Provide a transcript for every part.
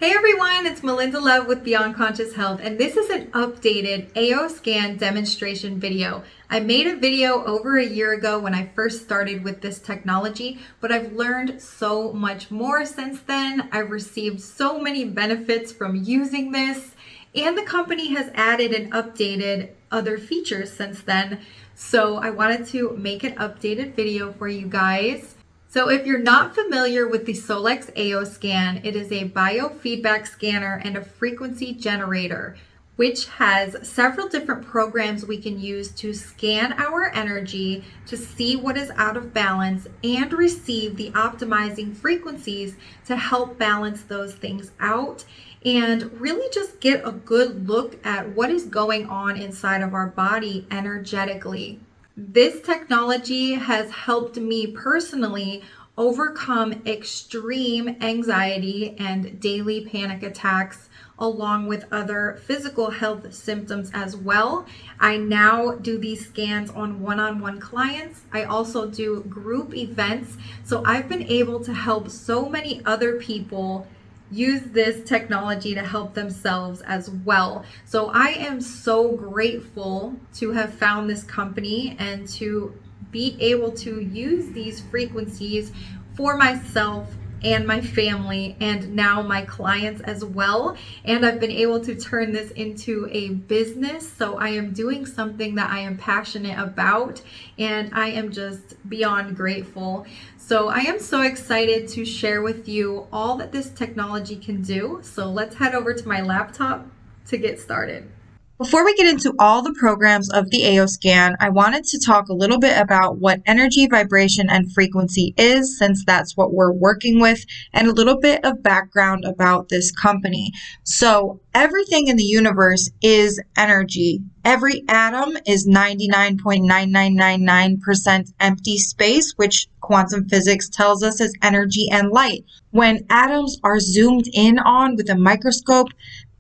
Hey everyone, it's Melinda Love with Beyond Conscious Health, and this is an updated AO scan demonstration video. I made a video over a year ago when I first started with this technology, but I've learned so much more since then. I've received so many benefits from using this, and the company has added and updated other features since then. So I wanted to make an updated video for you guys. So if you're not familiar with the Solex AO scan, it is a biofeedback scanner and a frequency generator, which has several different programs we can use to scan our energy to see what is out of balance and receive the optimizing frequencies to help balance those things out and really just get a good look at what is going on inside of our body energetically. This technology has helped me personally overcome extreme anxiety and daily panic attacks, along with other physical health symptoms as well. I now do these scans on one-on-one clients. I also do group events. So I've been able to help so many other people use this technology to help themselves as well. So I am so grateful to have found this company and to be able to use these frequencies for myself and my family and now my clients as well. And I've been able to turn this into a business. So I am doing something that I am passionate about, and I am just beyond grateful. So I am so excited to share with you all that this technology can do. So let's head over to my laptop to get started. Before we get into all the programs of the AO scan, I wanted to talk a little bit about what energy, vibration, and frequency is, since that's what we're working with, and a little bit of background about this company. So everything in the universe is energy. Every atom is 99.9999% empty space, which quantum physics tells us is energy and light. When atoms are zoomed in on with a microscope,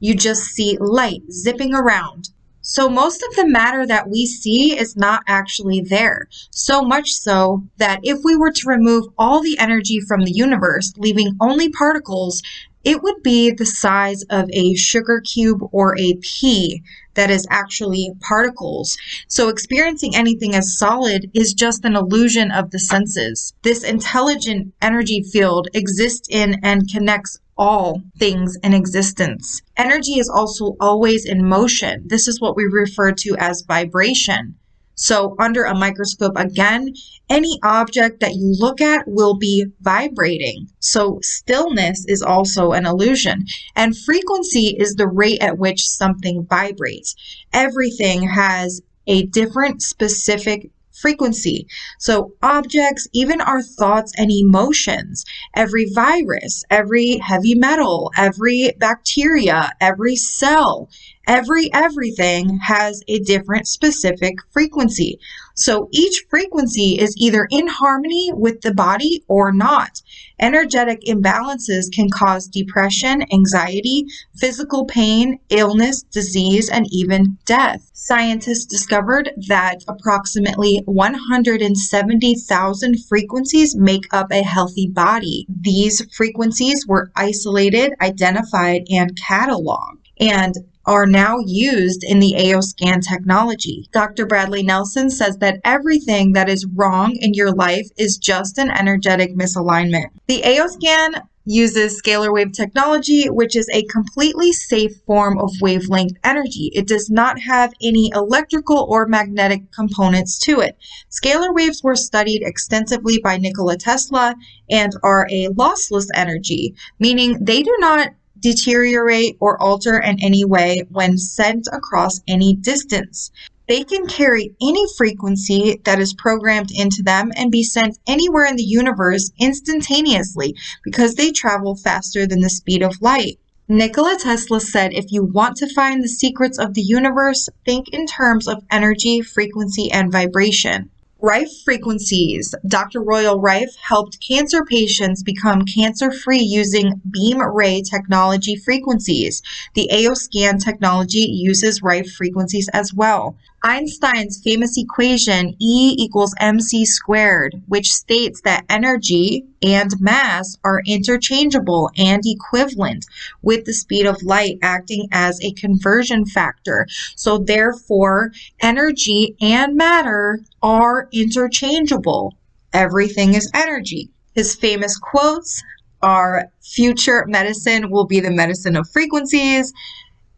you just see light zipping around. So most of the matter that we see is not actually there. So much so that if we were to remove all the energy from the universe, leaving only particles, it would be the size of a sugar cube or a pea that is actually particles. So experiencing anything as solid is just an illusion of the senses. This intelligent energy field exists in and connects all things in existence. Energy is also always in motion. This is what we refer to as vibration. So under a microscope, again, any object that you look at will be vibrating. So stillness is also an illusion. And frequency is the rate at which something vibrates. Everything has a different specific frequency. So objects, even our thoughts and emotions, every virus, every heavy metal, every bacteria, every cell, everything has a different specific frequency. So each frequency is either in harmony with the body or not. Energetic imbalances can cause depression, anxiety, physical pain, illness, disease, and even death. Scientists discovered that approximately 170,000 frequencies make up a healthy body. These frequencies were isolated, identified, and cataloged, and are now used in the AO scan technology. Dr. Bradley Nelson says that everything that is wrong in your life is just an energetic misalignment. The AO scan uses scalar wave technology, which is a completely safe form of wavelength energy. It does not have any electrical or magnetic components to it. Scalar waves were studied extensively by Nikola Tesla and are a lossless energy, meaning they do not deteriorate or alter in any way when sent across any distance. They can carry any frequency that is programmed into them and be sent anywhere in the universe instantaneously because they travel faster than the speed of light. Nikola Tesla said, if you want to find the secrets of the universe, think in terms of energy, frequency, and vibration. Rife frequencies. Dr. Royal Rife helped cancer patients become cancer-free using beam ray technology frequencies. The AO scan technology uses Rife frequencies as well. Einstein's famous equation E equals mc squared, which states that energy and mass are interchangeable and equivalent, with the speed of light acting as a conversion factor. So therefore, energy and matter are interchangeable. Everything is energy. His famous quotes are, "Future medicine will be the medicine of frequencies,"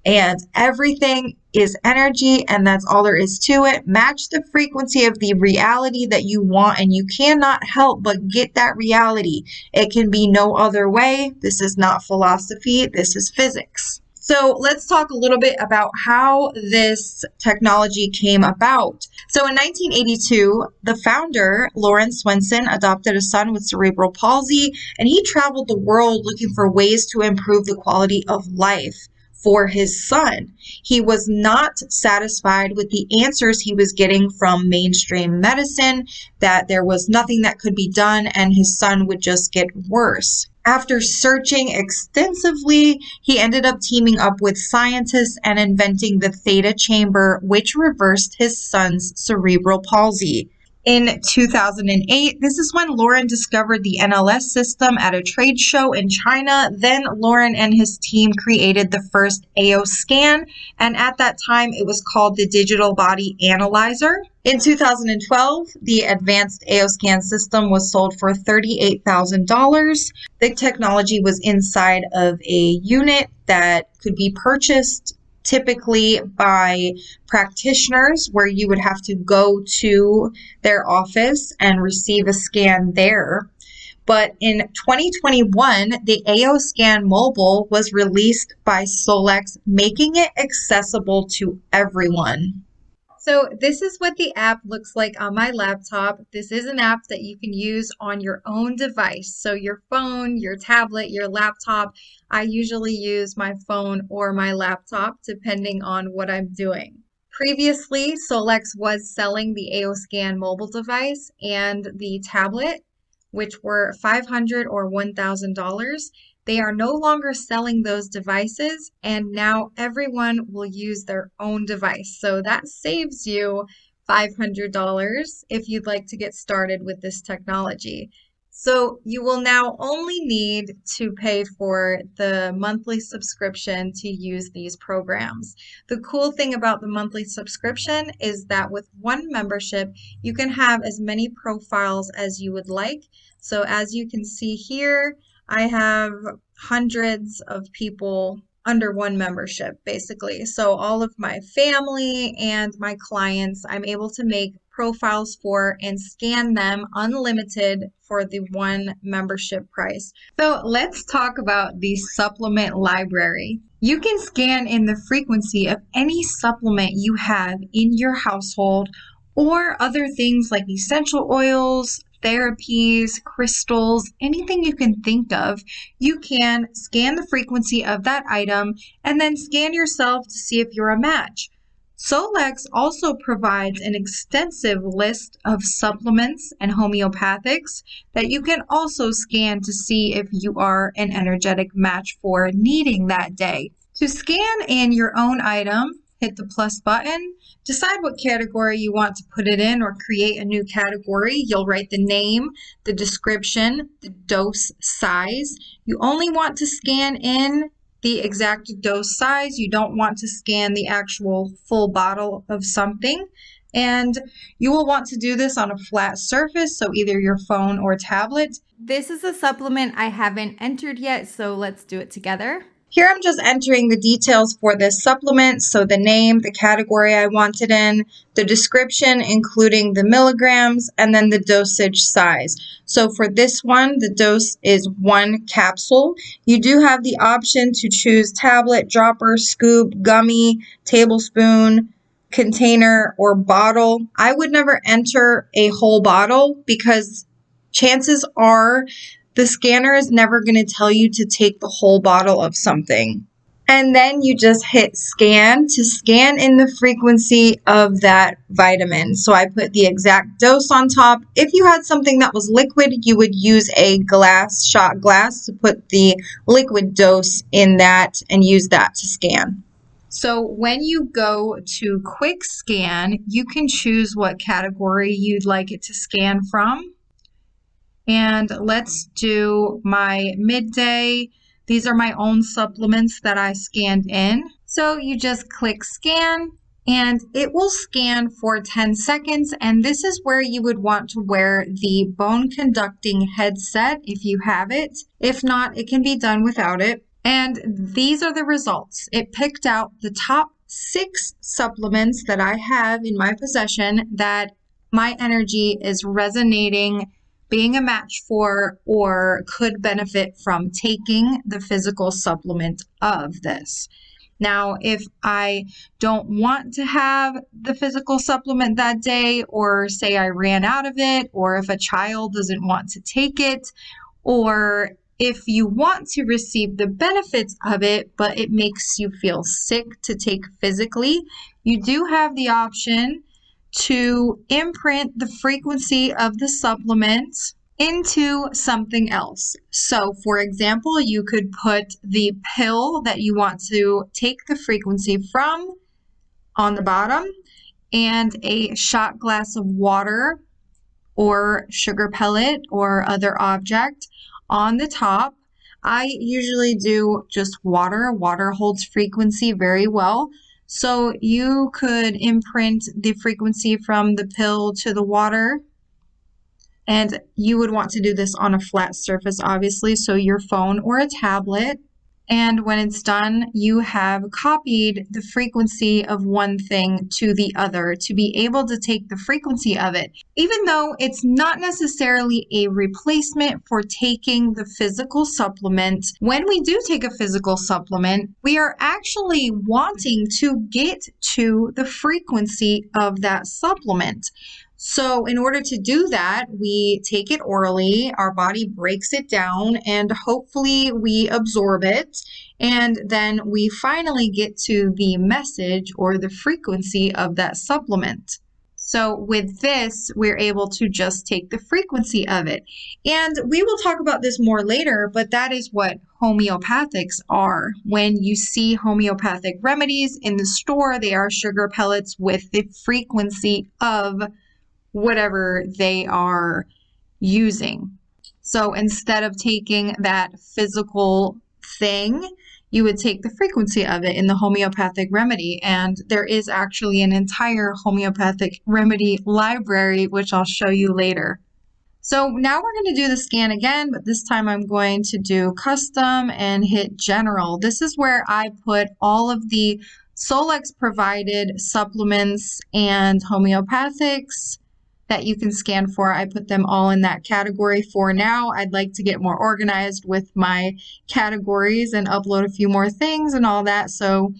and "Everything is energy, and that's all there is to it. Match the frequency of the reality that you want, and you cannot help but get that reality. It can be no other way. This is not philosophy. This is physics." So let's talk a little bit about how this technology came about. So in 1982, the founder, Lawrence Swenson, adopted a son with cerebral palsy, and he traveled the world looking for ways to improve the quality of life for his son. He was not satisfied with the answers he was getting from mainstream medicine, that there was nothing that could be done and his son would just get worse. After searching extensively, he ended up teaming up with scientists and inventing the theta chamber, which reversed his son's cerebral palsy. In 2008, this is when Lauren discovered the NLS system at a trade show in China. Then Lauren and his team created the first AO scan, and at that time it was called the Digital Body Analyzer. In 2012, the advanced AO scan system was sold for $38,000. The technology was inside of a unit that could be purchased typically by practitioners, where you would have to go to their office and receive a scan there. But in 2021, the AO Scan Mobile was released by Solex, making it accessible to everyone. So this is what the app looks like on my laptop. This is an app that you can use on your own device. So your phone, your tablet, your laptop. I usually use my phone or my laptop depending on what I'm doing. Previously, Solex was selling the AO Scan mobile device and the tablet, which were $500 or $1,000. They are no longer selling those devices, and now everyone will use their own device. So that saves you $500 if you'd like to get started with this technology. So you will now only need to pay for the monthly subscription to use these programs. The cool thing about the monthly subscription is that with one membership, you can have as many profiles as you would like. So as you can see here, I have hundreds of people under one membership, basically. So all of my family and my clients, I'm able to make profiles for and scan them unlimited for the one membership price. So let's talk about the supplement library. You can scan in the frequency of any supplement you have in your household, or other things like essential oils, therapies, crystals, anything you can think of. You can scan the frequency of that item and then scan yourself to see if you're a match. Solex also provides an extensive list of supplements and homeopathics that you can also scan to see if you are an energetic match for needing that day. To scan in your own item, hit the plus button, decide what category you want to put it in or create a new category. You'll write the name, the description, the dose size. You only want to scan in the exact dose size. You don't want to scan the actual full bottle of something. And you will want to do this on a flat surface, so either your phone or tablet. This is a supplement I haven't entered yet, so let's do it together. Here I'm just entering the details for this supplement, so the name, the category I want it in, the description including the milligrams, and then the dosage size. So for this one, the dose is 1 capsule. You do have the option to choose tablet, dropper, scoop, gummy, tablespoon, container, or bottle. I would never enter a whole bottle because chances are the scanner is never going to tell you to take the whole bottle of something. And then you just hit scan to scan in the frequency of that vitamin. So I put the exact dose on top. If you had something that was liquid, you would use a shot glass to put the liquid dose in that and use that to scan. So when you go to quick scan, you can choose what category you'd like it to scan from. And let's do my midday. These are my own supplements that I scanned in. So you just click scan and it will scan for 10 seconds. And this is where you would want to wear the bone conducting headset if you have it. If not, it can be done without it. And these are the results. It picked out the top 6 supplements that I have in my possession that my energy is resonating, being a match for, or could benefit from taking the physical supplement of this. Now, if I don't want to have the physical supplement that day, or say I ran out of it, or if a child doesn't want to take it, or if you want to receive the benefits of it, but it makes you feel sick to take physically, you do have the option to imprint the frequency of the supplement into something else. So, for example, you could put the pill that you want to take the frequency from on the bottom and a shot glass of water or sugar pellet or other object on the top. I usually do just water. Water holds frequency very well. So you could imprint the frequency from the pill to the water. And you would want to do this on a flat surface, obviously, so your phone or a tablet. And when it's done, you have copied the frequency of one thing to the other to be able to take the frequency of it. Even though it's not necessarily a replacement for taking the physical supplement, when we do take a physical supplement, we are actually wanting to get to the frequency of that supplement. So in order to do that, we take it orally, our body breaks it down, and hopefully we absorb it. And then we finally get to the message or the frequency of that supplement. So with this, we're able to just take the frequency of it. And we will talk about this more later, but that is what homeopathics are. When you see homeopathic remedies in the store, they are sugar pellets with the frequency of whatever they are using. So instead of taking that physical thing, you would take the frequency of it in the homeopathic remedy. And there is actually an entire homeopathic remedy library, which I'll show you later. So now we're going to do the scan again, but this time I'm going to do custom and hit general. This is where I put all of the Solex provided supplements and homeopathics that you can scan for. I put them all in that category for now. I'd like to get more organized with my categories and upload a few more things and all that. So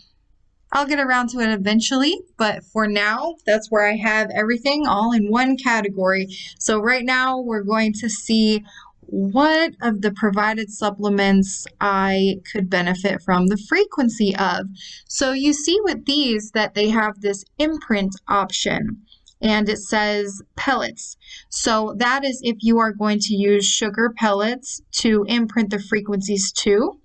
I'll get around to it eventually, but for now, that's where I have everything all in one category. So right now we're going to see what of the provided supplements I could benefit from the frequency of. So you see with these that they have this imprint option. And it says pellets. So that is if you are going to use sugar pellets to imprint the frequencies to.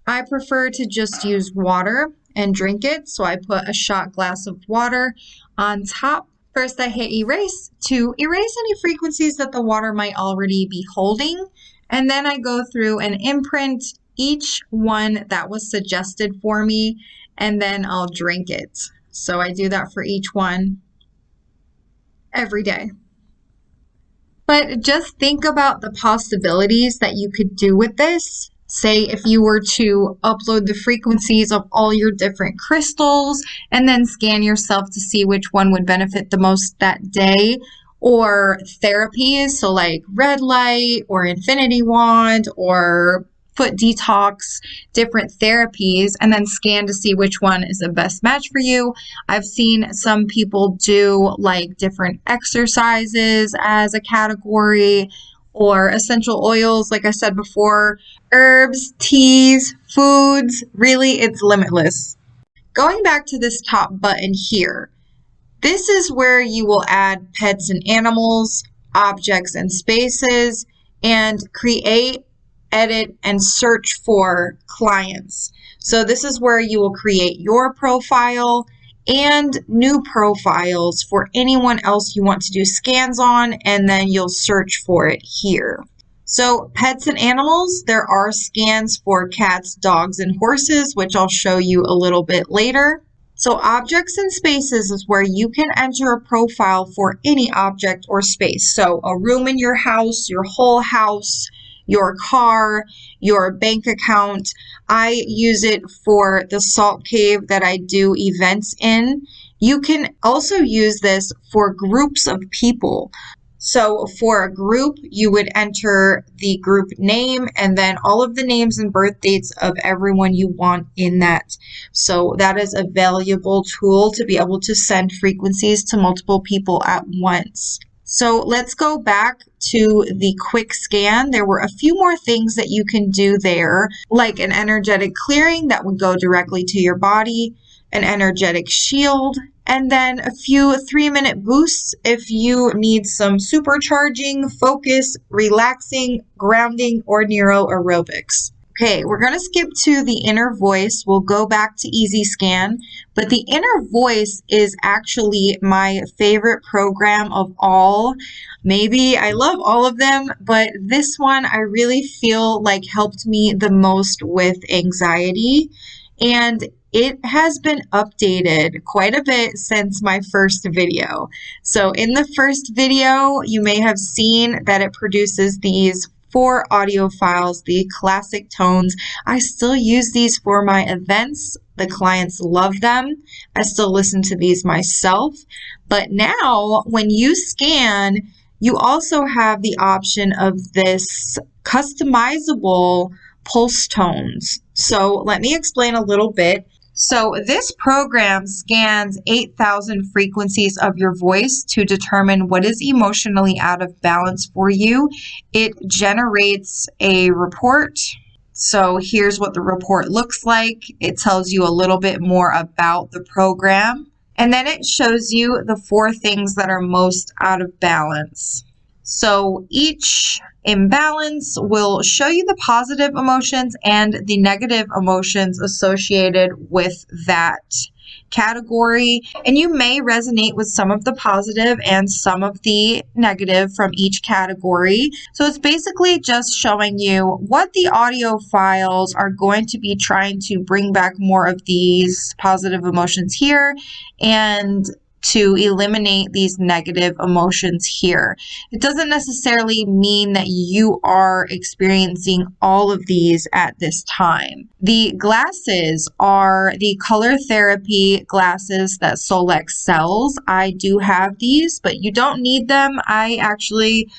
I prefer to just use water and drink it. So I put a shot glass of water on top. First, I hit erase to erase any frequencies that the water might already be holding. And then I go through and imprint each one that was suggested for me, and then I'll drink it. So I do that for each one every day. But just think about the possibilities that you could do with this. Say if you were to upload the frequencies of all your different crystals and then scan yourself to see which one would benefit the most that day, or therapies, so like red light or infinity wand or foot detox, different therapies, and then scan to see which one is the best match for you. I've seen some people do like different exercises as a category, or essential oils, like I said before, herbs, teas, foods. Really, it's limitless. Going back to this top button here, this is where you will add pets and animals, objects and spaces, and create edit, and search for clients. So this is where you will create your profile and new profiles for anyone else you want to do scans on, and then you'll search for it here. So pets and animals, there are scans for cats, dogs, and horses, which I'll show you a little bit later. So objects and spaces is where you can enter a profile for any object or space. So a room in your house, your whole house, your car, your bank account. I use it for the salt cave that I do events in. You can also use this for groups of people. So for a group, you would enter the group name and then all of the names and birth dates of everyone you want in that. So that is a valuable tool to be able to send frequencies to multiple people at once. So let's go back to the quick scan. There were a few more things that you can do there, like an energetic clearing that would go directly to your body, an energetic shield, and then a few 3-minute boosts if you need some supercharging, focus, relaxing, grounding, or neuro aerobics. Okay, we're going to skip to the inner voice. We'll go back to Easy Scan, but the inner voice is actually my favorite program of all. Maybe I love all of them, but this one I really feel like helped me the most with anxiety, and it has been updated quite a bit since my first video. So in the first video, you may have seen that it produces these 4 audio files, the classic tones. I still use these for my events. The clients love them. I still listen to these myself. But now when you scan, you also have the option of this customizable pulse tones. So let me explain a little bit. So this program scans 8,000 frequencies of your voice to determine what is emotionally out of balance for you. It generates a report. So here's what the report looks like. It tells you a little bit more about the program. And then it shows you the 4 things that are most out of balance. So each imbalance will show you the positive emotions and the negative emotions associated with that category. And you may resonate with some of the positive and some of the negative from each category. So it's basically just showing you what the audio files are going to be trying to bring back more of these positive emotions here and to eliminate these negative emotions here. It doesn't necessarily mean that you are experiencing all of these at this time. The glasses are the color therapy glasses that Solex sells. I do have these, but you don't need them. I actually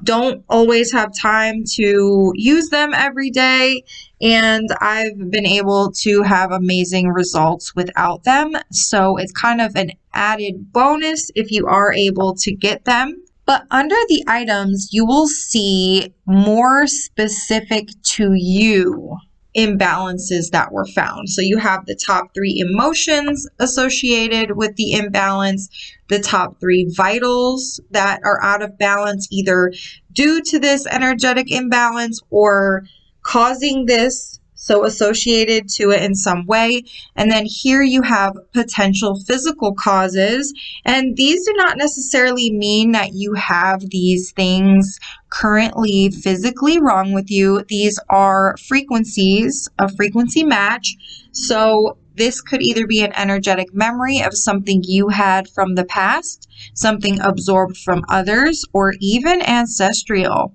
don't always have time to use them every day, and I've been able to have amazing results without them. So it's kind of an added bonus if you are able to get them. But under the items, you will see more specific to you imbalances that were found. So you have the top 3 emotions associated with the imbalance, the top 3 vitals that are out of balance either due to this energetic imbalance or causing this, so associated to it in some way. And then here you have potential physical causes. And these do not necessarily mean that you have these things currently physically wrong with you. These are frequencies, a frequency match. So this could either be an energetic memory of something you had from the past, something absorbed from others, or even ancestral.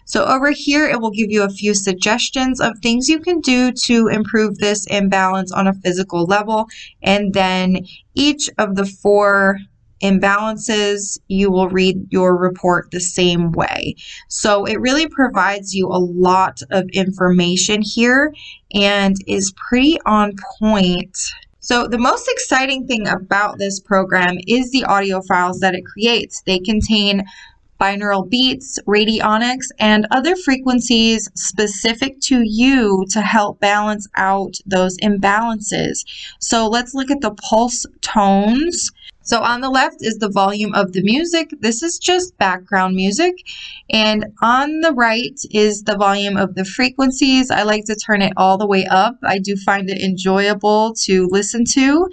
So over here, it will give you a few suggestions of things you can do to improve this imbalance on a physical level. And then each of the 4 imbalances, you will read your report the same way. So it really provides you a lot of information here and is pretty on point. So the most exciting thing about this program is the audio files that it creates. They contain binaural beats, radionics, and other frequencies specific to you to help balance out those imbalances. So let's look at the pulse tones. So on the left is the volume of the music. This is just background music. And on the right is the volume of the frequencies. I like to turn it all the way up. I do find it enjoyable to listen to,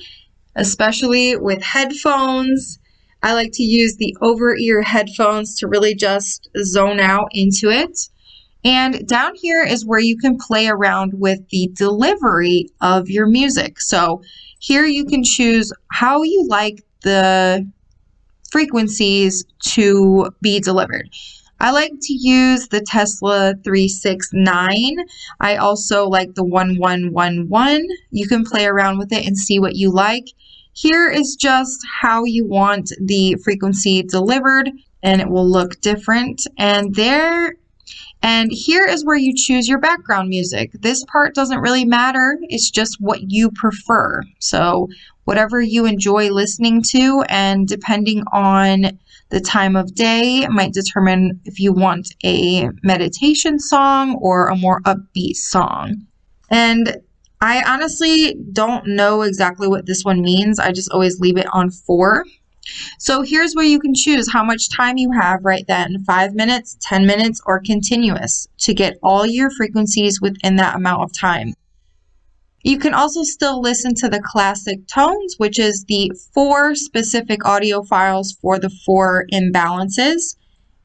especially with headphones. I like to use the over-ear headphones to really just zone out into it. And down here is where you can play around with the delivery of your music. So here you can choose how you like the frequencies to be delivered. I like to use the Tesla 369. I also like the 1111. You can play around with it and see what you like. Here is just how you want the frequency delivered, and it will look different. And here is where you choose your background music. This part doesn't really matter. It's just what you prefer. So whatever you enjoy listening to, and depending on the time of day, it might determine if you want a meditation song or a more upbeat song. And I honestly don't know exactly what this one means. I just always leave it on 4. So here's where you can choose how much time you have right then, 5 minutes, 10 minutes, or continuous, to get all your frequencies within that amount of time. You can also still listen to the classic tones, which is the 4 specific audio files for the 4 imbalances.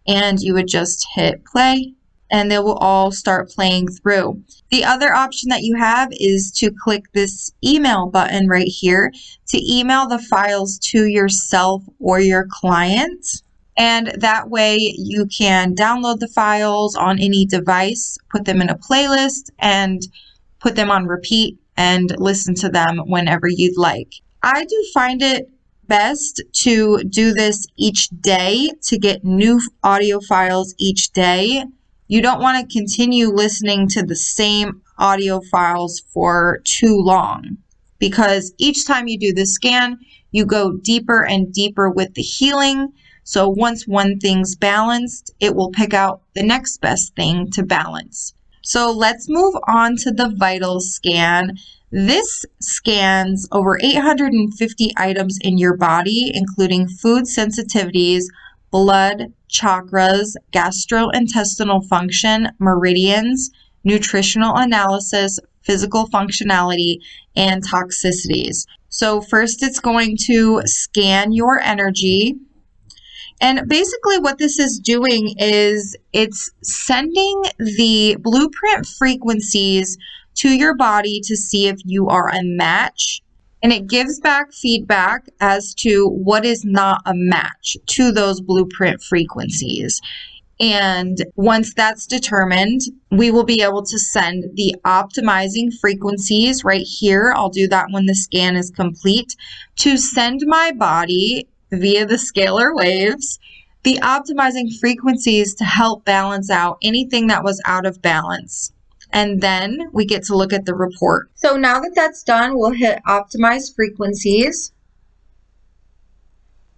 And you would just hit play, and they will all start playing through. The other option that you have is to click this email button right here to email the files to yourself or your client. And that way you can download the files on any device, put them in a playlist, and put them on repeat and listen to them whenever you'd like. I do find it best to do this each day to get new audio files each day. You don't want to continue listening to the same audio files for too long, because each time you do the scan, you go deeper and deeper with the healing. So once one thing's balanced, it will pick out the next best thing to balance. So let's move on to the Vitas Scan. This scans over 850 items in your body, including food sensitivities, blood, chakras, gastrointestinal function, meridians, nutritional analysis, physical functionality, and toxicities. So first it's going to scan your energy. And basically what this is doing is it's sending the blueprint frequencies to your body to see if you are a match. And it gives back feedback as to what is not a match to those blueprint frequencies. And once that's determined, we will be able to send the optimizing frequencies right here. I'll do that when the scan is complete, to send my body via the scalar waves the optimizing frequencies to help balance out anything that was out of balance. And then we get to look at the report. So now that that's done, we'll hit optimize frequencies.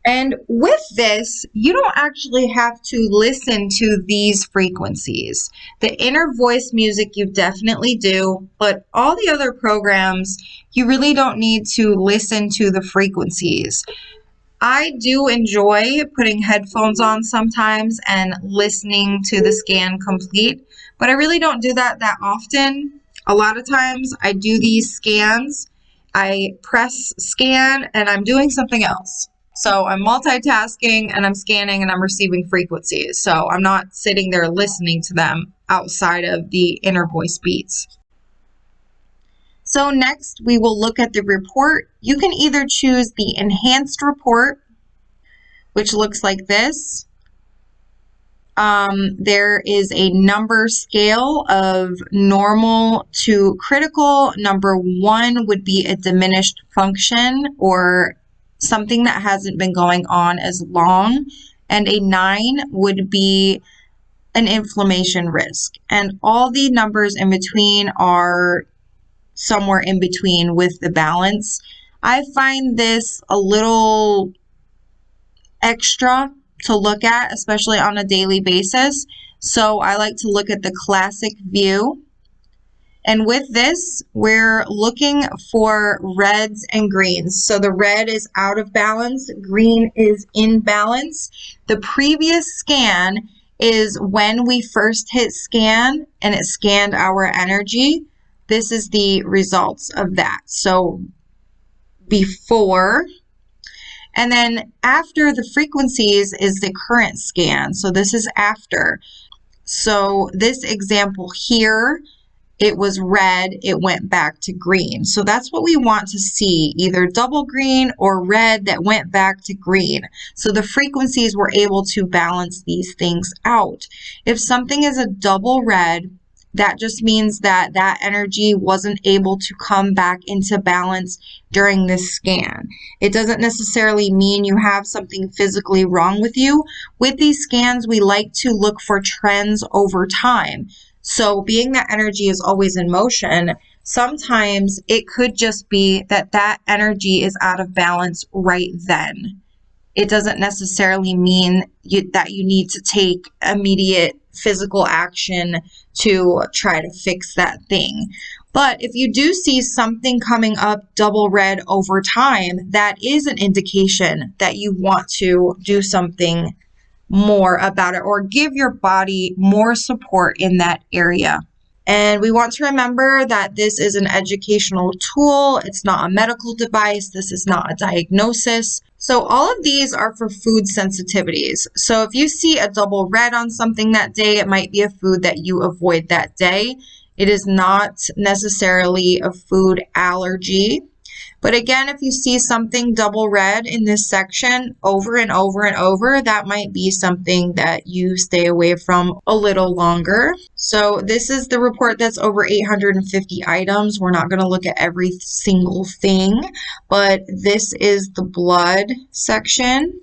And with this, you don't actually have to listen to these frequencies. The inner voice music you definitely do, but all the other programs, you really don't need to listen to the frequencies. I do enjoy putting headphones on sometimes and listening to the scan complete, but I really don't do that often. A lot of times I do these scans, I press scan, and I'm doing something else. So I'm multitasking and I'm scanning and I'm receiving frequencies. So I'm not sitting there listening to them outside of the inner voice beats. So next we will look at the report. You can either choose the enhanced report, which looks like this. There is a number scale of normal to critical. Number 1 would be a diminished function or something that hasn't been going on as long, and a 9 would be an inflammation risk. And all the numbers in between are somewhere in between with the balance. I find this a little extra to look at, especially on a daily basis. So I like to look at the classic view. And with this, we're looking for reds and greens. So the red is out of balance, green is in balance. The previous scan is when we first hit scan and it scanned our energy. This is the results of that. So before, and then after the frequencies is the current scan. So this is after. So this example here, it was red, it went back to green. So that's what we want to see, either double green or red that went back to green. So the frequencies were able to balance these things out. If something is a double red, that just means that that energy wasn't able to come back into balance during this scan. It doesn't necessarily mean you have something physically wrong with you. With these scans, we like to look for trends over time. So being that energy is always in motion, sometimes it could just be that that energy is out of balance right then. It doesn't necessarily mean that you need to take immediate physical action to try to fix that thing. But if you do see something coming up double red over time, that is an indication that you want to do something more about it or give your body more support in that area. And we want to remember that this is an educational tool. It's not a medical device. This is not a diagnosis. So all of these are for food sensitivities. So if you see a double red on something that day, it might be a food that you avoid that day. It is not necessarily a food allergy. But again, if you see something double red in this section over and over and over, that might be something that you stay away from a little longer. So this is the report that's over 850 items. We're not going to look at every single thing, but this is the blood section,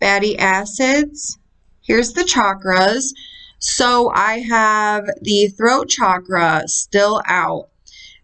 fatty acids. Here's the chakras. So I have the throat chakra still out.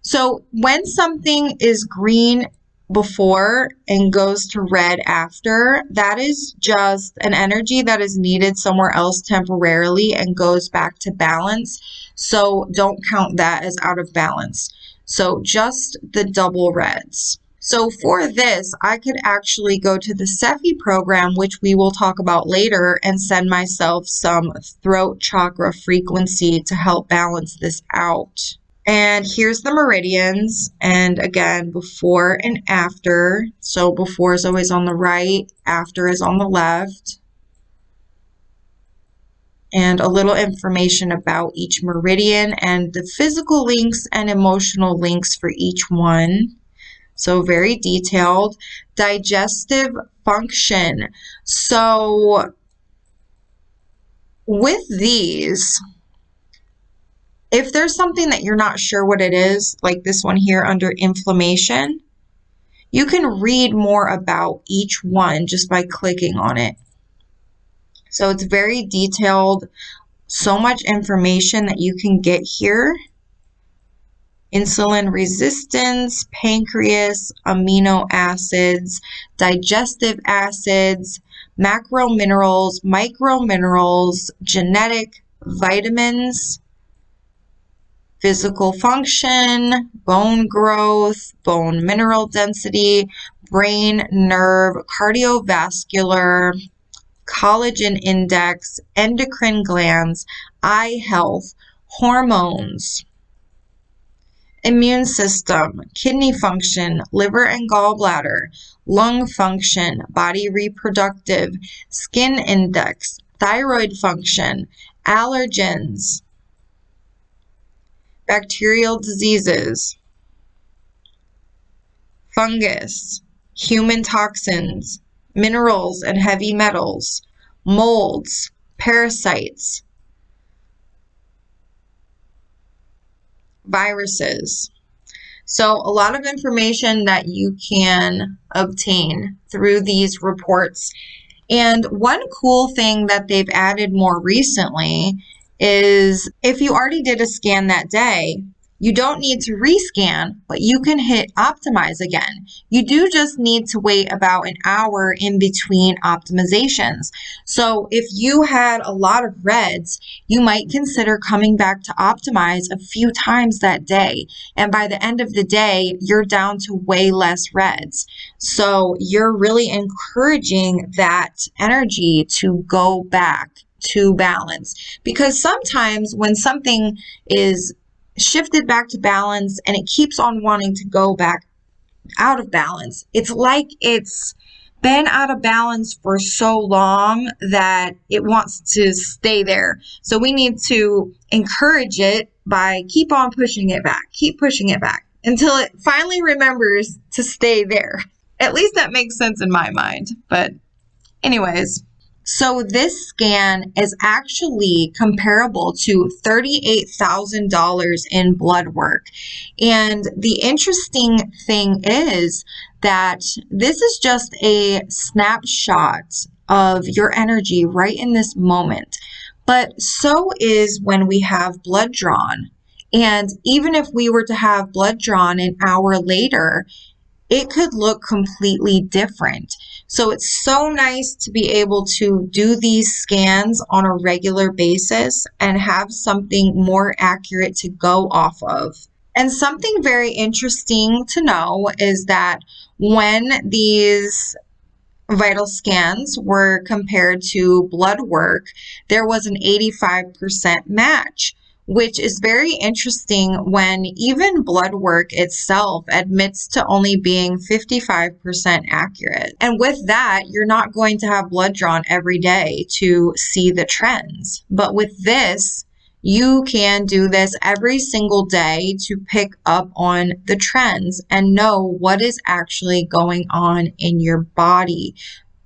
So when something is green before and goes to red after, that is just an energy that is needed somewhere else temporarily and goes back to balance. So don't count that as out of balance. So just the double reds. So for this, I could actually go to the S.E.F.I program, which we will talk about later, and send myself some throat chakra frequency to help balance this out. And here's the meridians, and again, before and after. So before is always on the right, after is on the left. And a little information about each meridian and the physical links and emotional links for each one. So very detailed. Digestive function. So with these, if there's something that you're not sure what it is, like this one here under inflammation, you can read more about each one just by clicking on it. So it's very detailed, so much information that you can get here. Insulin resistance, pancreas, amino acids, digestive acids, macro minerals, micro minerals, genetic, vitamins, physical function, bone growth, bone mineral density, brain, nerve, cardiovascular, collagen index, endocrine glands, eye health, hormones, immune system, kidney function, liver and gallbladder, lung function, body reproductive, skin index, thyroid function, allergens, bacterial diseases, fungus, human toxins, minerals and heavy metals, molds, parasites, viruses. So a lot of information that you can obtain through these reports. And one cool thing that they've added more recently is if you already did a scan that day, You don't need to rescan, but you can hit optimize again. You do just need to wait about an hour in between optimizations. So if you had a lot of reds, you might consider coming back to optimize a few times that day. And by the end of the day, you're down to way less reds. So you're really encouraging that energy to go back to balance. Because sometimes when something is shifted back to balance and it keeps on wanting to go back out of balance, it's like it's been out of balance for so long that it wants to stay there. So we need to encourage it by keep on pushing it back, keep pushing it back until it finally remembers to stay there. At least that makes sense in my mind. But anyways, so this scan is actually comparable to $38,000 in blood work. And the interesting thing is that this is just a snapshot of your energy right in this moment. But so is when we have blood drawn. And even if we were to have blood drawn an hour later, it could look completely different. So it's so nice to be able to do these scans on a regular basis and have something more accurate to go off of. And something very interesting to know is that when these vital scans were compared to blood work, there was an 85% match, which is very interesting when even blood work itself admits to only being 55% accurate. And with that, you're not going to have blood drawn every day to see the trends. But with this, you can do this every single day to pick up on the trends and know what is actually going on in your body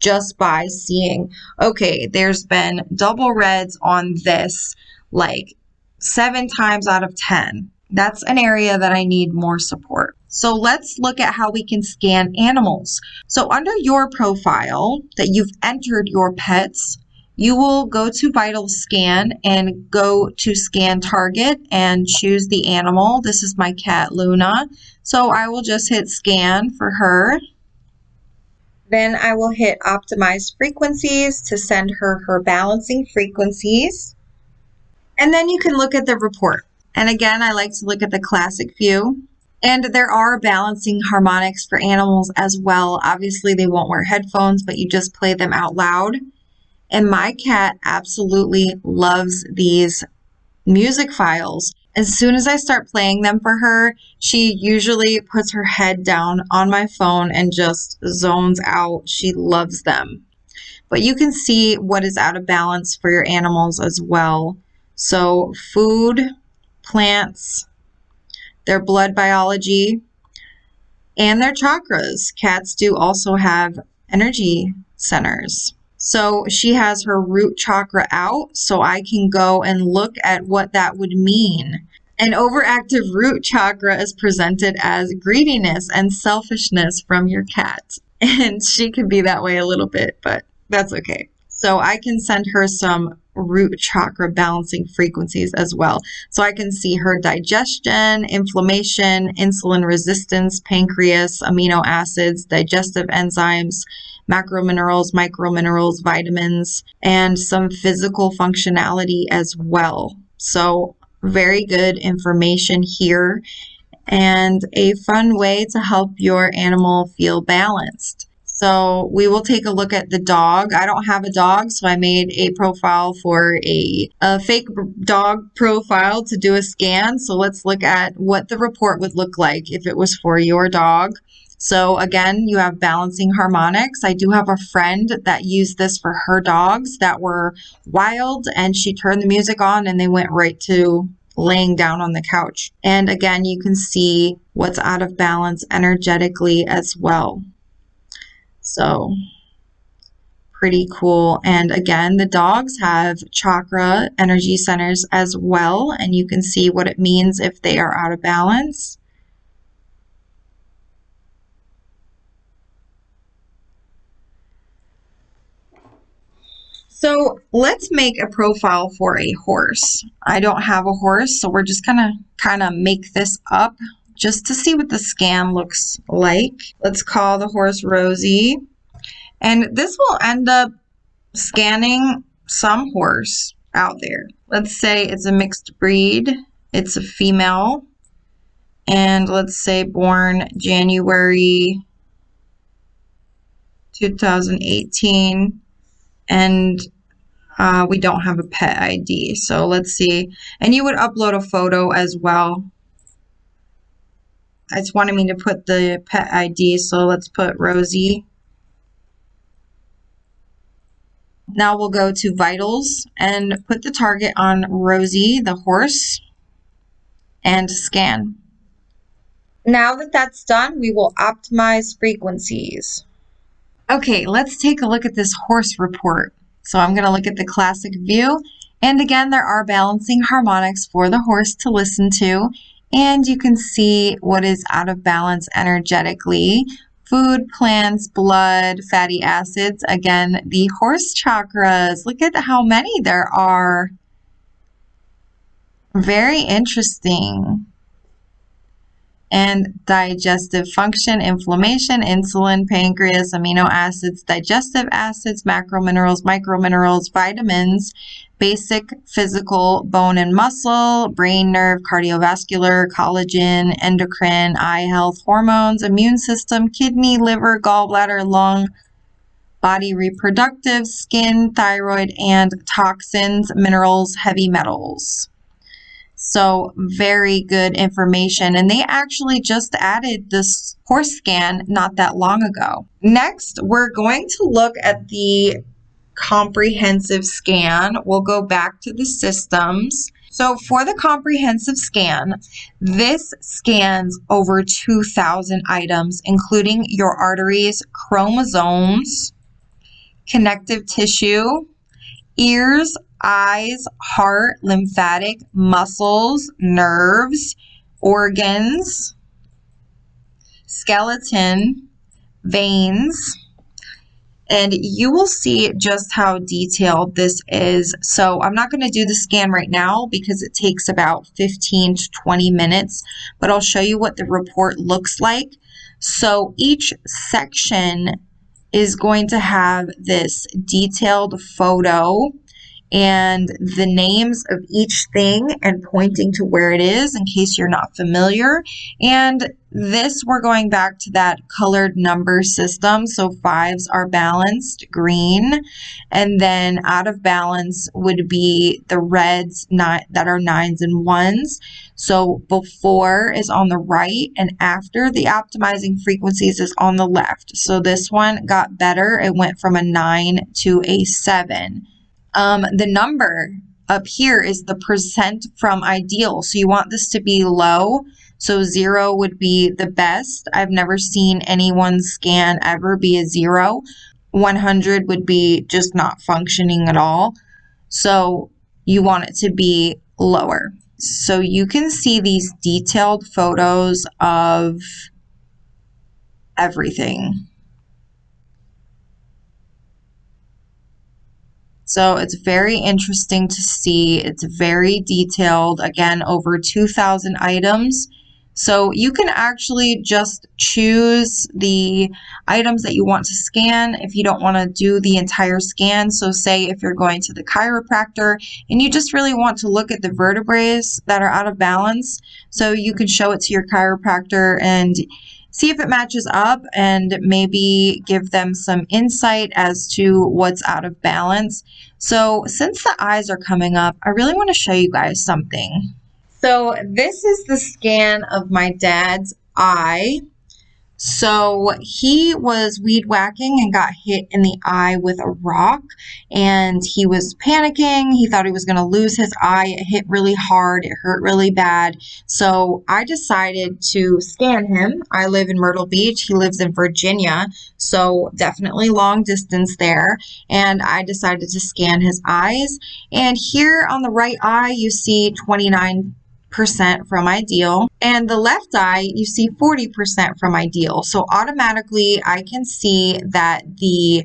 just by seeing, okay, there's been double reds on this like 7 times out of 10. That's an area that I need more support. So let's look at how we can scan animals. So under your profile that you've entered your pets, you will go to Vital Scan and go to Scan Target and choose the animal. This is my cat, Luna. So I will just hit Scan for her. Then I will hit Optimize Frequencies to send her her balancing frequencies. And then you can look at the report. And again, I like to look at the classic view. And there are balancing harmonics for animals as well. Obviously, they won't wear headphones, but you just play them out loud. And my cat absolutely loves these music files. As soon as I start playing them for her, she usually puts her head down on my phone and just zones out. She loves them. But you can see what is out of balance for your animals as well. So food, plants, their blood biology, and their chakras. Cats do also have energy centers. So she has her root chakra out, so I can go and look at what that would mean. An overactive root chakra is presented as greediness and selfishness from your cat. And she can be that way a little bit, but that's okay. So I can send her some root chakra balancing frequencies as well. So I can see her digestion, inflammation, insulin resistance, pancreas, amino acids, digestive enzymes, macrominerals, microminerals, vitamins, and some physical functionality as well. So very good information here and a fun way to help your animal feel balanced. So we will take a look at the dog. I don't have a dog, so I made a profile for a fake dog profile to do a scan. So let's look at what the report would look like if it was for your dog. So again, you have balancing harmonics. I do have a friend that used this for her dogs that were wild, and she turned the music on and they went right to laying down on the couch. And again, you can see what's out of balance energetically as well. So pretty cool. And again, the dogs have chakra energy centers as well, and you can see what it means if they are out of balance. So let's make a profile for a horse. I don't have a horse, so we're just gonna kind of make this up just to see what the scan looks like. Let's call the horse Rosie. And this will end up scanning some horse out there. Let's say it's a mixed breed. It's a female. And let's say born January 2018. And we don't have a pet ID. So let's see. And you would upload a photo as well. It's wanting me to put the pet ID, so let's put Rosie. Now we'll go to Vitals and put the target on Rosie, the horse, and scan. Now that that's done, we will optimize frequencies. Okay, let's take a look at this horse report. So I'm going to look at the classic view. And again, there are balancing harmonics for the horse to listen to. And you can see what is out of balance energetically. Food, plants, blood, fatty acids. Again, the horse chakras. Look at how many there are. Very interesting. And digestive function, inflammation, insulin, pancreas, amino acids, digestive acids, macrominerals, microminerals, vitamins, basic physical, bone and muscle, brain, nerve, cardiovascular, collagen, endocrine, eye health, hormones, immune system, kidney, liver, gallbladder, lung, body reproductive, skin, thyroid, and toxins, minerals, heavy metals. So very good information. And they actually just added this horse scan not that long ago. Next, we're going to look at the comprehensive scan. We'll go back to the systems. So for the comprehensive scan, this scans over 2,000 items, including your arteries, chromosomes, connective tissue, ears, eyes, heart, lymphatic, muscles, nerves, organs, skeleton, veins, and you will see just how detailed this is. So I'm not going to do the scan right now because it takes about 15 to 20 minutes, but I'll show you what the report looks like. So each section is going to have this detailed photo and the names of each thing and pointing to where it is in case you're not familiar. And this, we're going back to that colored number system. So 5s are balanced, green, and then out of balance would be the reds that are 9s and 1s. So before is on the right and after the optimizing frequencies is on the left. So this one got better. It went from a 9 to a 7. The number up here is the percent from ideal. So you want this to be low. So 0 would be the best. I've never seen anyone's scan ever be a 0. 100 would be just not functioning at all. So you want it to be lower. So you can see these detailed photos of everything. So it's very interesting to see. It's very detailed. Again, over 2,000 items. So you can actually just choose the items that you want to scan if you don't want to do the entire scan. So say if you're going to the chiropractor and you just really want to look at the vertebrae that are out of balance, so you can show it to your chiropractor and see if it matches up and maybe give them some insight as to what's out of balance. So since the eyes are coming up, I really want to show you guys something. So this is the scan of my dad's eye. So he was weed whacking and got hit in the eye with a rock and he was panicking. He thought he was going to lose his eye. It hit really hard. It hurt really bad. So I decided to scan him. I live in Myrtle Beach. He lives in Virginia. So definitely long distance there. And I decided to scan his eyes. And here on the right eye, you see 29% from ideal, and the left eye you see 40% from ideal. So automatically I can see that the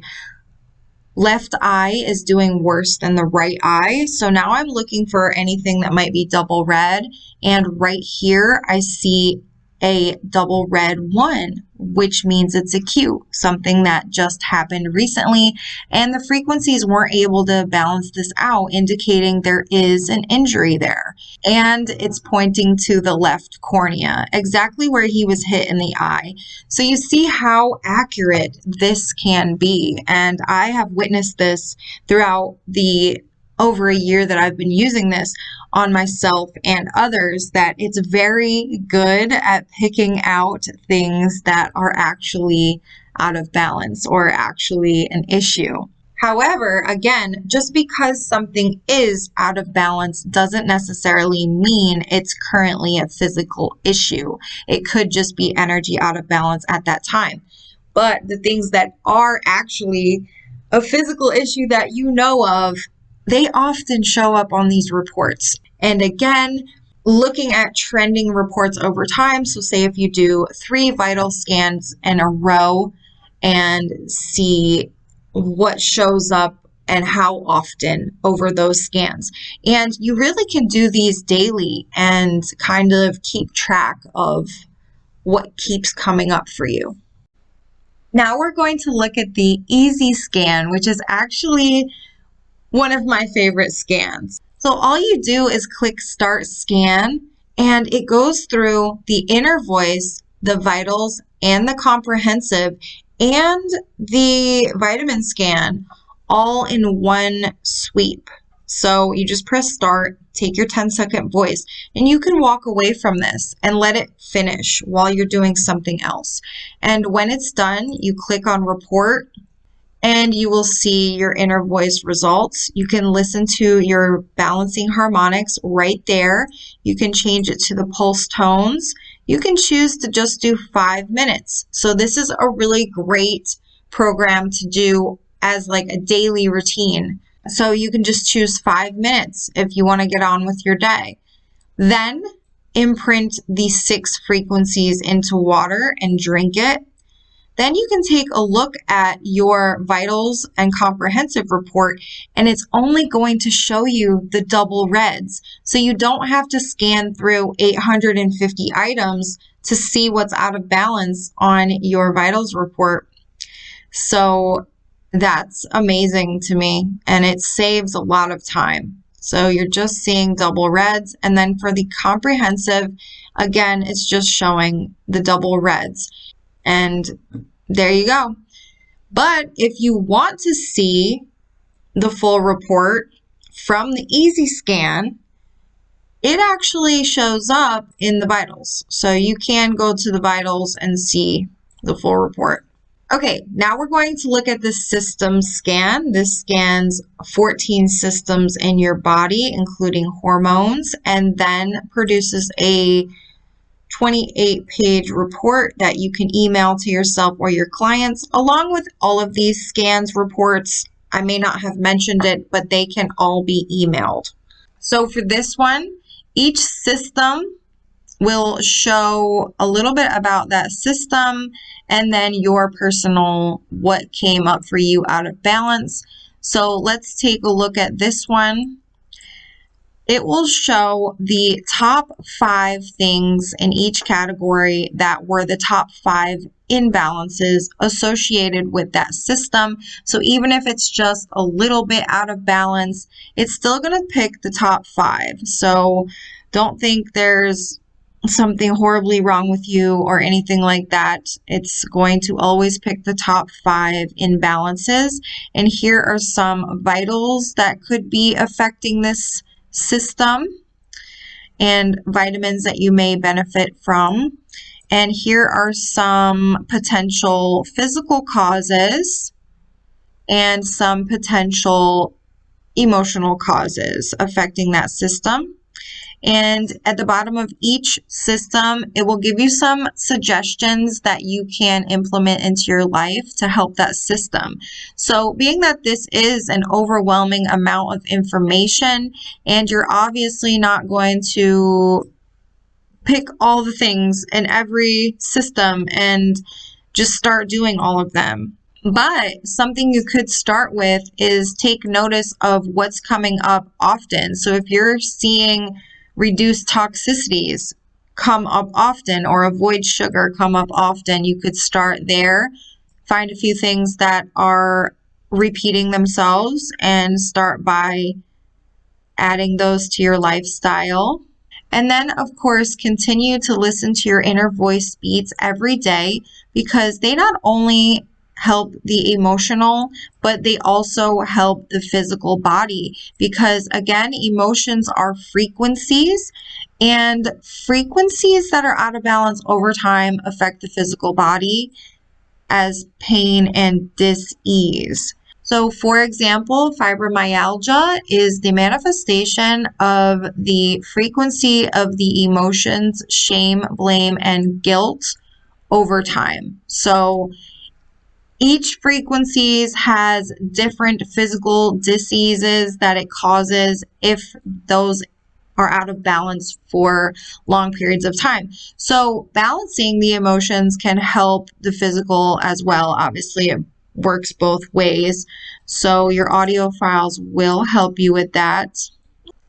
Left eye is doing worse than the right eye. So now I'm looking for anything that might be double red. And right here, I see a double red 1, which means it's acute, something that just happened recently. And the frequencies weren't able to balance this out, indicating there is an injury there. And it's pointing to the left cornea, exactly where he was hit in the eye. So you see how accurate this can be. And I have witnessed this throughout the over a year that I've been using this on myself and others, that it's very good at picking out things that are actually out of balance or actually an issue. However, again, just because something is out of balance doesn't necessarily mean it's currently a physical issue. It could just be energy out of balance at that time. But the things that are actually a physical issue that you know of, they often show up on these reports. And again, looking at trending reports over time, so say if you do 3 vital scans in a row and see what shows up and how often over those scans. And you really can do these daily and kind of keep track of what keeps coming up for you. Now we're going to look at the easy scan, which is actually one of my favorite scans. So all you do is click Start Scan, and it goes through the inner voice, the vitals, and the comprehensive, and the vitamin scan all in one sweep. So you just press Start, take your 10-second voice, and you can walk away from this and let it finish while you're doing something else. And when it's done, you click on Report, and you will see your inner voice results. You can listen to your balancing harmonics right there. You can change it to the pulse tones. You can choose to just do 5 minutes. So this is a really great program to do as like a daily routine. So you can just choose 5 minutes if you want to get on with your day. Then imprint the 6 frequencies into water and drink it. Then you can take a look at your vitals and comprehensive report, and it's only going to show you the double reds. So you don't have to scan through 850 items to see what's out of balance on your vitals report. So that's amazing to me, and it saves a lot of time. So you're just seeing double reds, and then for the comprehensive, again, it's just showing the double reds. And there you go. But if you want to see the full report from the easy scan, it actually shows up in the vitals. So you can go to the vitals and see the full report. Okay, now we're going to look at the system scan. This scans 14 systems in your body, including hormones, and then produces a 28-page report that you can email to yourself or your clients, along with all of these scans reports. I may not have mentioned it, but they can all be emailed. So for this one, each system will show a little bit about that system and then your personal, what came up for you out of balance. So let's take a look at this one. It will show the top 5 things in each category that were the top 5 imbalances associated with that system. So even if it's just a little bit out of balance, it's still going to pick the top 5. So don't think there's something horribly wrong with you or anything like that. It's going to always pick the top 5 imbalances. And here are some vitals that could be affecting this system and vitamins that you may benefit from. And here are some potential physical causes and some potential emotional causes affecting that system. And at the bottom of each system, it will give you some suggestions that you can implement into your life to help that system. So being that this is an overwhelming amount of information, and you're obviously not going to pick all the things in every system and just start doing all of them. But something you could start with is take notice of what's coming up often. So if you're seeing reduced toxicities come up often or avoid sugar come up often, you could start there. Find a few things that are repeating themselves and start by adding those to your lifestyle. And then, of course, continue to listen to your inner voice beats every day, because they not only help the emotional, but they also help the physical body. Because again, emotions are frequencies, and frequencies that are out of balance over time affect the physical body as pain and dis-ease. So, for example, fibromyalgia is the manifestation of the frequency of the emotions shame, blame, and guilt over time. So, each frequencies has different physical diseases that it causes if those are out of balance for long periods of time. So balancing the emotions can help the physical as well. Obviously, it works both ways. So your audio files will help you with that.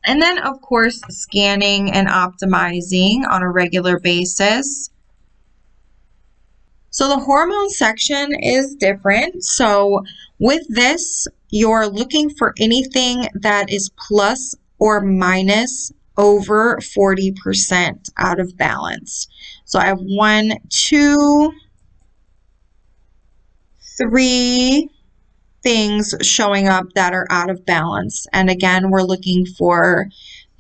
And then, of course, scanning and optimizing on a regular basis. So the hormone section is different. So with this, you're looking for anything that is plus or minus over 40% out of balance. So I have 1, 2, 3 things showing up that are out of balance. And again, we're looking for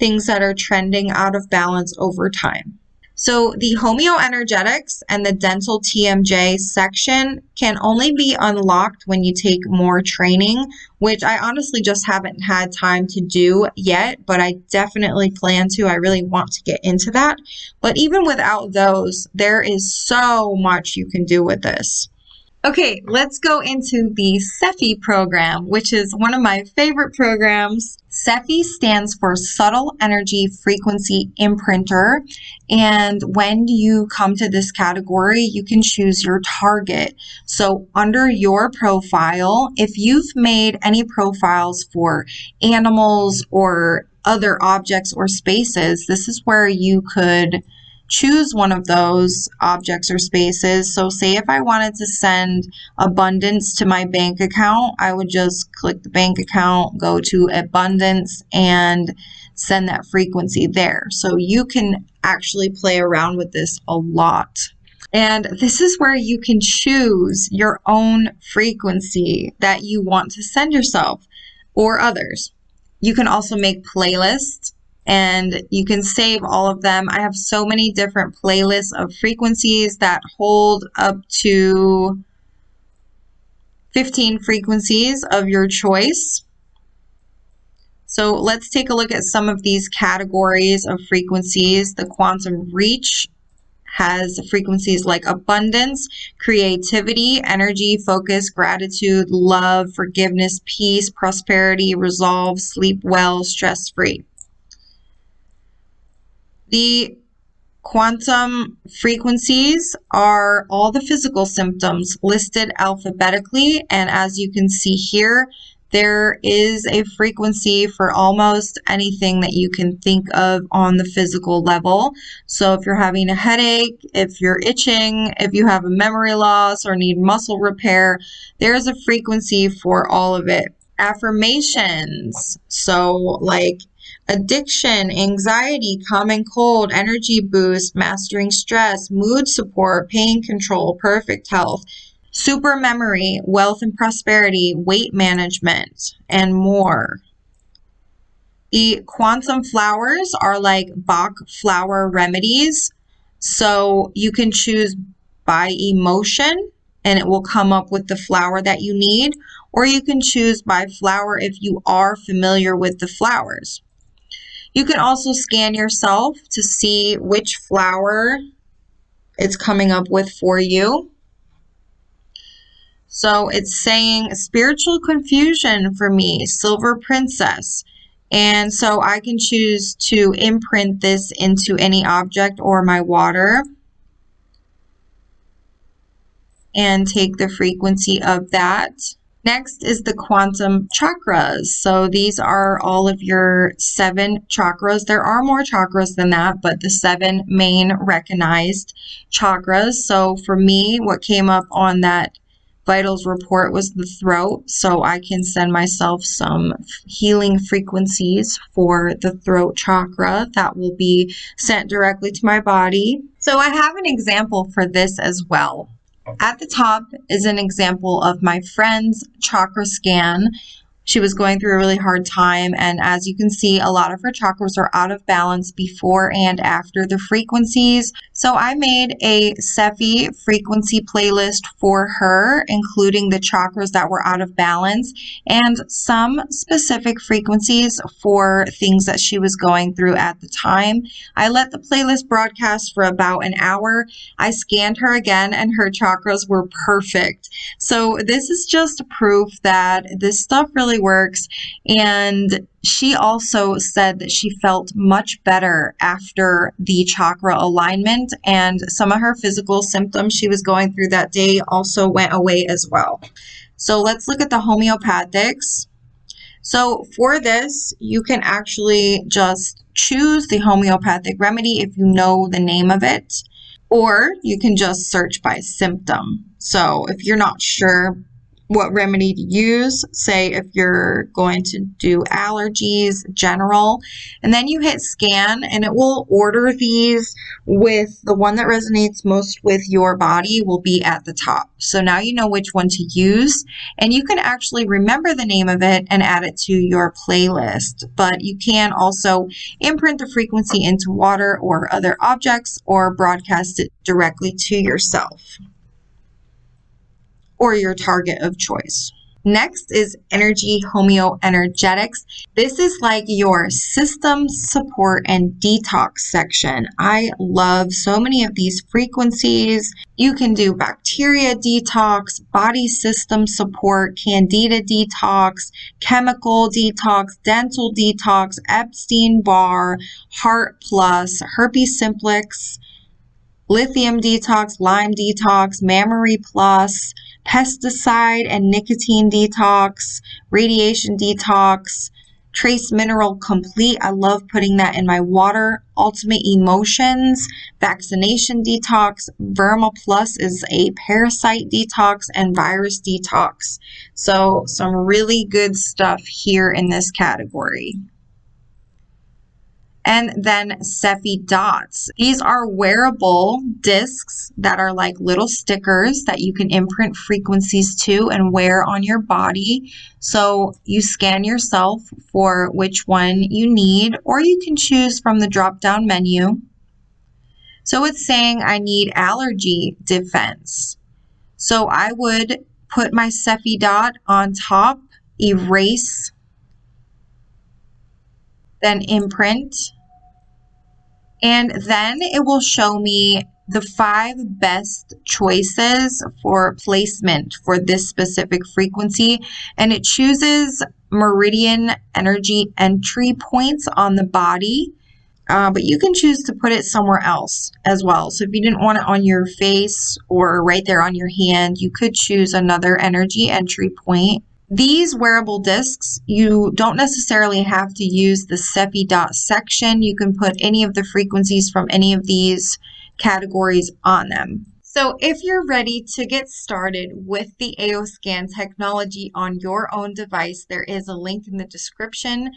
things that are trending out of balance over time. So the homeoenergetics and the dental TMJ section can only be unlocked when you take more training, which I honestly just haven't had time to do yet, but I definitely plan to. I really want to get into that. But even without those, there is so much you can do with this. Okay, let's go into the S.E.F.I program, which is one of my favorite programs. S.E.F.I stands for Subtle Energy Frequency Imprinter. And when you come to this category, you can choose your target. So under your profile, if you've made any profiles for animals or other objects or spaces, this is where you could choose one of those objects or spaces. So say if I wanted to send abundance to my bank account, I would just click the bank account, go to abundance, and send that frequency there. So you can actually play around with this a lot. And this is where you can choose your own frequency that you want to send yourself or others. You can also make playlists, and you can save all of them. I have so many different playlists of frequencies that hold up to 15 frequencies of your choice. So let's take a look at some of these categories of frequencies. The quantum reach has frequencies like abundance, creativity, energy, focus, gratitude, love, forgiveness, peace, prosperity, resolve, sleep well, stress-free. The quantum frequencies are all the physical symptoms listed alphabetically, and as you can see here, there is a frequency for almost anything that you can think of on the physical level. So if you're having a headache, if you're itching, if you have a memory loss or need muscle repair, there's a frequency for all of it. Affirmations, so like addiction, anxiety, common cold, energy boost, mastering stress, mood support, pain control, perfect health, super memory, wealth and prosperity, weight management, and more. The quantum flowers are like Bach flower remedies. So you can choose by emotion, and it will come up with the flower that you need, or you can choose by flower if you are familiar with the flowers. You can also scan yourself to see which flower it's coming up with for you. So it's saying spiritual confusion for me, silver princess. And so I can choose to imprint this into any object or my water. and take the frequency of that. Next is the quantum chakras. So these are all of your 7 chakras. There are more chakras than that, but the 7 main recognized chakras. So for me, what came up on that vitals report was the throat. So I can send myself some healing frequencies for the throat chakra that will be sent directly to my body. So I have an example for this as well. At the top is an example of my friend's chakra scan. She was going through a really hard time, and as you can see, a lot of her chakras are out of balance before and after the frequencies. So I made a S.E.F.I frequency playlist for her, including the chakras that were out of balance and some specific frequencies for things that she was going through at the time. I let the playlist broadcast for about an hour. I scanned her again, and her chakras were perfect. So this is just proof that this stuff really works. And she also said that she felt much better after the chakra alignment, and some of her physical symptoms she was going through that day also went away as well. So let's look at the homeopathics. So for this, you can actually just choose the homeopathic remedy if you know the name of it, or you can just search by symptom. So if you're not sure what remedy to use, say if you're going to do allergies, general, and then you hit scan and it will order these with the one that resonates most with your body will be at the top. So now you know which one to use, and you can actually remember the name of it and add it to your playlist. But you can also imprint the frequency into water or other objects or broadcast it directly to yourself or your target of choice. Next is energy homeoenergetics. This is like your system support and detox section. I love so many of these frequencies. You can do bacteria detox, body system support, candida detox, chemical detox, dental detox, Epstein-Barr, heart plus, herpes simplex, lithium detox, Lyme detox, mammary plus, pesticide and nicotine detox, radiation detox, trace mineral complete. I love putting that in my water. Ultimate emotions, vaccination detox, Verma plus is a parasite detox, and virus detox. So some really good stuff here in this category. And then S.E.F.I dots. These are wearable discs that are like little stickers that you can imprint frequencies to and wear on your body. So you scan yourself for which one you need, or you can choose from the drop-down menu. So it's saying I need allergy defense. So I would put my S.E.F.I dot on top, erase, then imprint. And then it will show me the 5 best choices for placement for this specific frequency. And it chooses meridian energy entry points on the body. But you can choose to put it somewhere else as well. So if you didn't want it on your face or right there on your hand, you could choose another energy entry point. These wearable discs, you don't necessarily have to use the S.E.F.I dot section. You can put any of the frequencies from any of these categories on them. So if you're ready to get started with the AO Scan technology on your own device, there is a link in the description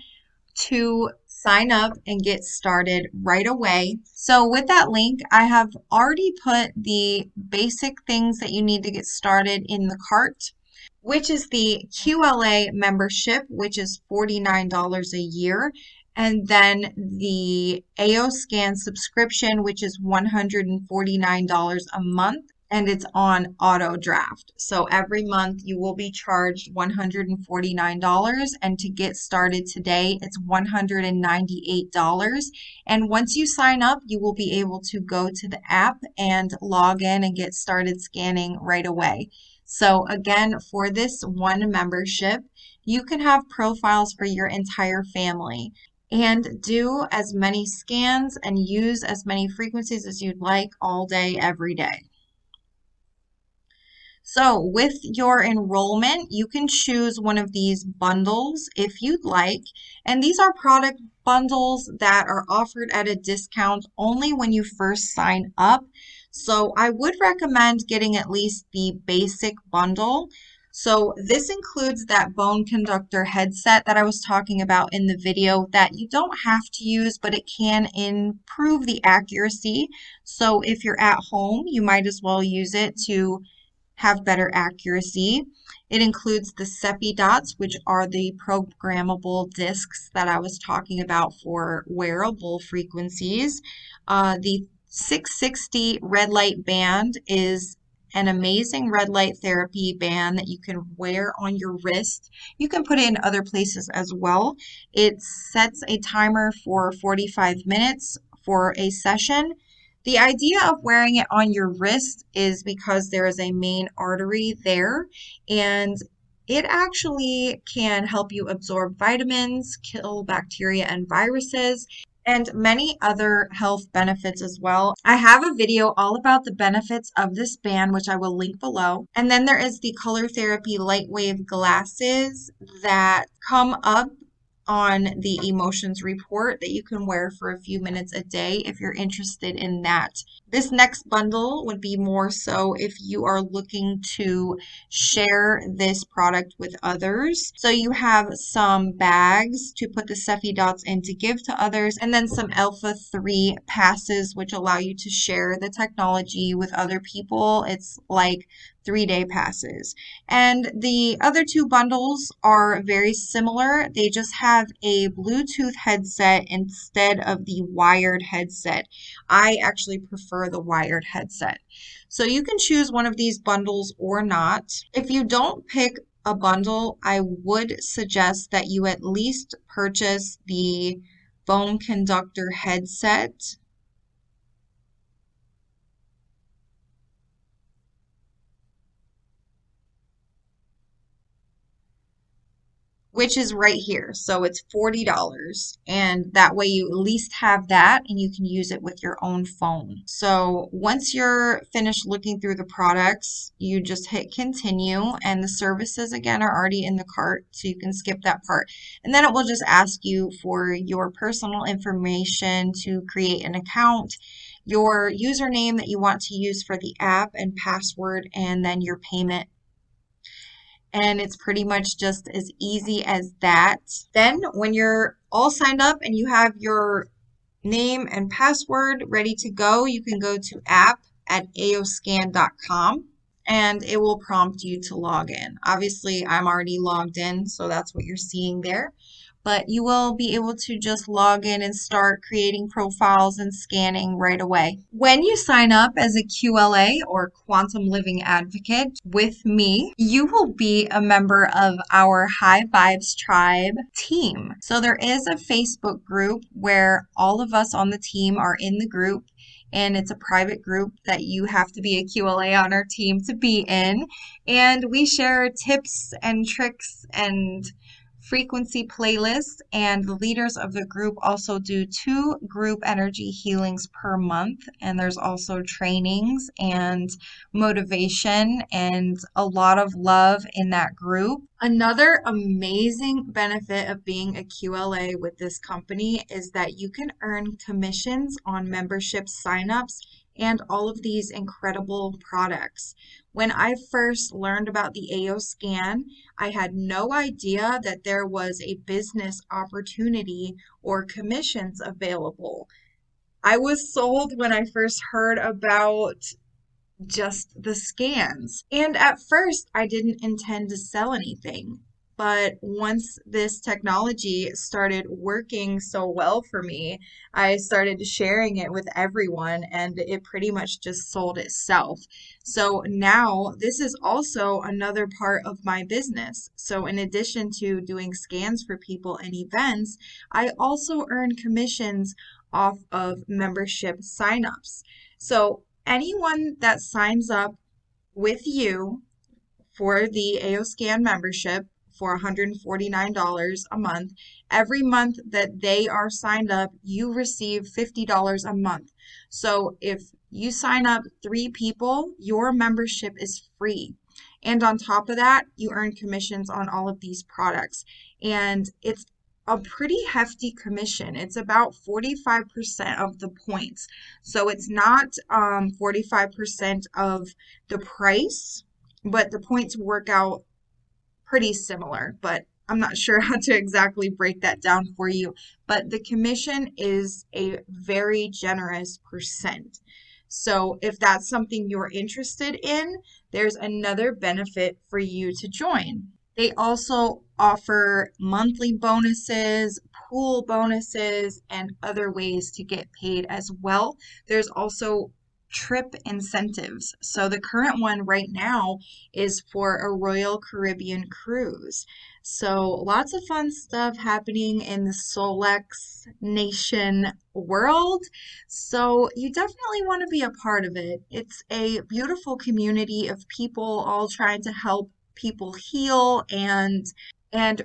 to sign up and get started right away. So with that link, I have already put the basic things that you need to get started in the cart, which is the QLA membership, which is $49 a year, and then the AO Scan subscription, which is $149 a month, and it's on auto draft. So every month you will be charged $149, and to get started today, it's $198. And once you sign up, you will be able to go to the app and log in and get started scanning right away. So again, for this one membership, you can have profiles for your entire family and do as many scans and use as many frequencies as you'd like all day, every day. So with your enrollment, you can choose one of these bundles if you'd like. And these are product bundles that are offered at a discount only when you first sign up. So I would recommend getting at least the basic bundle. So this includes that bone conductor headset that I was talking about in the video that you don't have to use, but it can improve the accuracy. So if you're at home, you might as well use it to have better accuracy. It includes the S.E.F.I dots, which are the programmable discs that I was talking about for wearable frequencies. The 660 red light band is an amazing red light therapy band that you can wear on your wrist. You can put it in other places as well. It sets a timer for 45 minutes for a session. The idea of wearing it on your wrist is because there is a main artery there, and it actually can help you absorb vitamins, kill bacteria and viruses, and many other health benefits as well. I have a video all about the benefits of this band, which I will link below. And then there is the color therapy light wave glasses that come up on the emotions report that you can wear for a few minutes a day if you're interested in that. This next bundle would be more so if you are looking to share this product with others. So you have some bags to put the S.E.F.I dots in to give to others, and then some Alpha 3 passes, which allow you to share the technology with other people. It's like 3-day passes. And the other two bundles are very similar. They just have a Bluetooth headset instead of the wired headset. I actually prefer the wired headset. So you can choose one of these bundles or not. If you don't pick a bundle, I would suggest that you at least purchase the bone conductor headset, which is right here. So it's $40. And that way you at least have that and you can use it with your own phone. So once you're finished looking through the products, you just hit continue, and the services again are already in the cart, so you can skip that part. And then it will just ask you for your personal information to create an account, your username that you want to use for the app and password, and then your payment. And it's pretty much just as easy as that. Then when you're all signed up and you have your name and password ready to go, you can go to app@aoscan.com and it will prompt you to log in. Obviously, I'm already logged in, so that's what you're seeing there. But you will be able to just log in and start creating profiles and scanning right away. When you sign up as a QLA or Quantum Living Advocate with me, you will be a member of our High Vibes Tribe team. So there is a Facebook group where all of us on the team are in the group, and it's a private group that you have to be a QLA on our team to be in. And we share tips and tricks and frequency playlists, and the leaders of the group also do 2 group energy healings per month. And there's also trainings and motivation and a lot of love in that group. Another amazing benefit of being a QLA with this company is that you can earn commissions on membership signups and all of these incredible products. When I first learned about the AO Scan, I had no idea that there was a business opportunity or commissions available. I was sold when I first heard about just the scans. And at first, I didn't intend to sell anything. But once this technology started working so well for me, I started sharing it with everyone, and it pretty much just sold itself. So now this is also another part of my business. So in addition to doing scans for people and events, I also earn commissions off of membership signups. So anyone that signs up with you for the AO Scan membership for $149 a month, every month that they are signed up, you receive $50 a month. So if you sign up 3 people, your membership is free. And on top of that, you earn commissions on all of these products. And it's a pretty hefty commission. It's about 45% of the points. So it's not 45% of the price, but the points work out pretty similar, but I'm not sure how to exactly break that down for you. But the commission is a very generous percent. So if that's something you're interested in, there's another benefit for you to join. They also offer monthly bonuses, pool bonuses, and other ways to get paid as well. There's also trip incentives. So the current one right now is for a Royal Caribbean cruise. So lots of fun stuff happening in the Solex Nation world. So you definitely want to be a part of it. It's a beautiful community of people all trying to help people heal and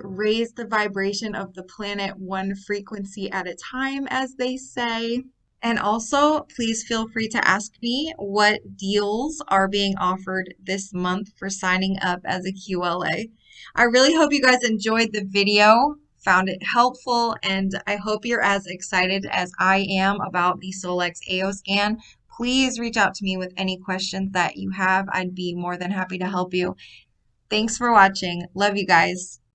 raise the vibration of the planet one frequency at a time, as they say. And also, please feel free to ask me what deals are being offered this month for signing up as a QLA. I really hope you guys enjoyed the video, found it helpful, and I hope you're as excited as I am about the Solex AO scan. Please reach out to me with any questions that you have. I'd be more than happy to help you. Thanks for watching. Love you guys.